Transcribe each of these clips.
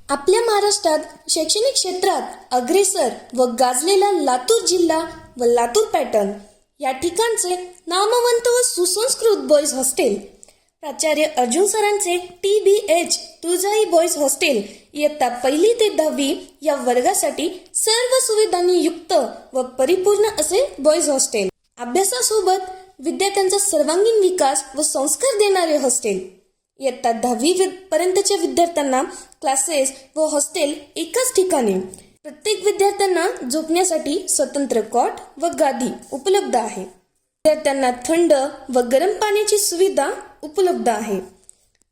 आपल्या महाराष्ट्रात शैक्षणिक क्षेत्रात अग्रेसर व गाजलेला लातूर जिल्हा व लातूर पॅटर्न या ठिकाणचे नामवंत व सुसंस्कृत बॉईज हॉस्टेल प्राचार्य अर्जुन सरांचे TBH तुळजाई बॉईज हॉस्टेल इयत्ता 1ली ते 10वी या वर्गासाठी सर्व सुविधांनी युक्त व परिपूर्ण असे बॉईज हॉस्टेल। अभ्यासासोबत विद्यार्थ्यांचा सर्वांगीण विकास व संस्कार देणारे हॉस्टेल। इयत्ता 10वी पर्यंतच्या विद्यार्थ्यांना क्लासेस व हॉस्टेल एकाच ठिकाणी। प्रत्येक विद्यार्थ्यांना झोपण्यासाठी स्वतंत्र कॉट व गादी उपलब्ध आहे। विद्यार्थ्यांना थंड व गरम पाण्याची सुविधा उपलब्ध आहे।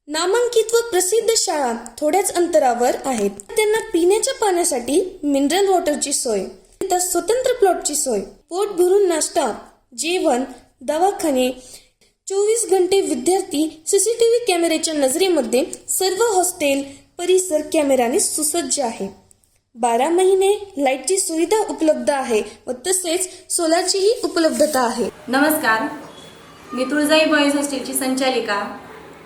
नामांकित व प्रसिद्ध शाळा थोड्याच अंतरावर आहेत। त्यांना पिण्याच्या पाण्यासाठी मिनरल वॉटरची सोय, स्वतंत्र प्लॉटची सोय, पोट भरून नाश्ता, जेवण, दवाखाने, 24 घंटे विद्यार्थी CCTV कॅमेऱ्याच्या नजरेमध्ये। सर्व हॉस्टेल परिसर कॅमेऱ्याने सुसज्ज आहे। 12 महिने लाईटची सुविधा उपलब्ध आहे व तसेच सोलारचीही उपलब्धता आहे। नमस्कार, मी तुळजाई बॉईज हॉस्टेलची संचालिका।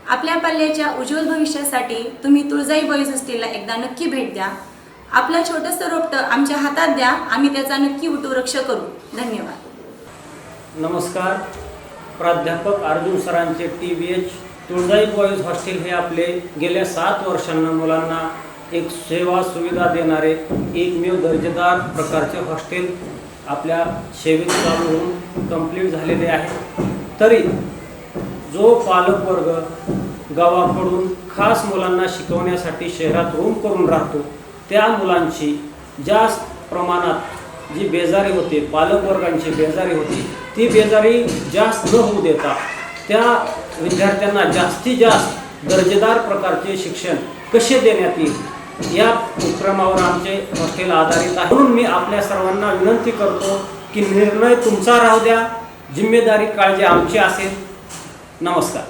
आपल्या पाल्याच्या उज्ज्वल भविष्यासाठी तुम्ही तुळजाई बॉईज हॉस्टेलला एकदा नक्की भेट द्या। आपलं छोटंसं रोपटं आमच्या हातात द्या, आम्ही त्याचा नक्की उठवृक्ष करू। धन्यवाद। नमस्कार, प्राध्यापक अर्जुन सरांचे TBH तुळजाई बॉईज हॉस्टेल हे आपले गेल्या 7 वर्षांना मुलांना एक सेवा सुविधा देणारे एकमेव दर्जेदार प्रकारचे हॉस्टेल आपल्या सेवेत चालू होऊन कंप्लीट झालेले आहे। तरी जो पालकवर्ग गावाकडून खास मुलांना शिकवण्यासाठी शहरात रूम करून राहतो, त्या मुलांची जास्त प्रमाणात जी बेजारी होते, पालकवर्गांची बेजारी होती, ती बेजारी जास्त न होऊ देता त्या विद्यार्थ्यांना जास्तीत जास्त दर्जेदार प्रकारचे शिक्षण कसे देण्यात येईल या उपक्रमावर आमचे हॉस्टेल आधारित आहे। म्हणून मी आपल्या सर्वांना विनंती करतो की निर्णय तुमचा राहू द्या, जिम्मेदारी काळजी आमची असेल। नमस्कार।